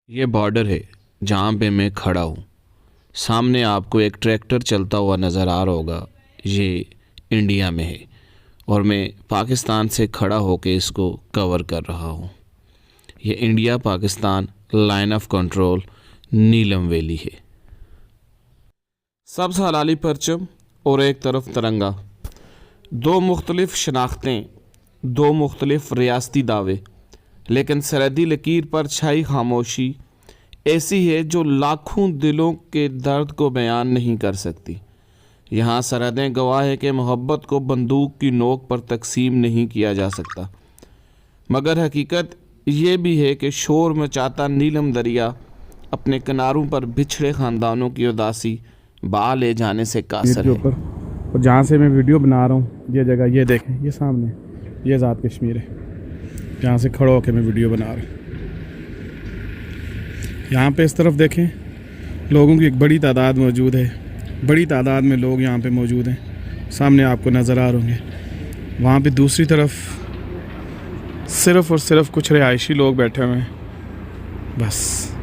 ये बॉर्डर है जहाँ पे मैं खड़ा हूँ। सामने आपको एक ट्रैक्टर चलता हुआ नज़र आ रहा होगा। ये इंडिया में है और मैं पाकिस्तान से खड़ा होकर इसको कवर कर रहा हूँ। ये India Pakistan line of control Neelam valley है। सब्ज़ हलाली परचम और एक तरफ तिरंगा, दो मुख्तलिफ शनाख्तें, दो मुख्तलिफ रियासती दावे, लेकिन सरहदी लकीर पर छाई खामोशी ऐसी है जो लाखों दिलों के दर्द को बयान नहीं कर सकती। यहाँ सरहदें गवाह है कि मोहब्बत को बंदूक की नोक पर तकसीम नहीं किया जा सकता, मगर हकीकत ये भी है कि शोर मचाता नीलम दरिया अपने किनारों पर बिछड़े ख़ानदानों की उदासी बहा ले जाने से कासर है। और जहाँ से मैं वीडियो बना रहा हूँ ये जगह, ये देखें, ये सामने, ये आज़ाद कश्मीर है। यहाँ से खड़ा होकर मैं वीडियो बना रहा हूँ। यहाँ पे इस तरफ देखें, लोगों की एक बड़ी तादाद मौजूद है। बड़ी तादाद में लोग यहाँ पे मौजूद हैं, सामने आपको नज़र आ रहे होंगे। वहाँ पे दूसरी तरफ सिर्फ़ और सिर्फ कुछ रिहायशी लोग बैठे हुए हैं, बस।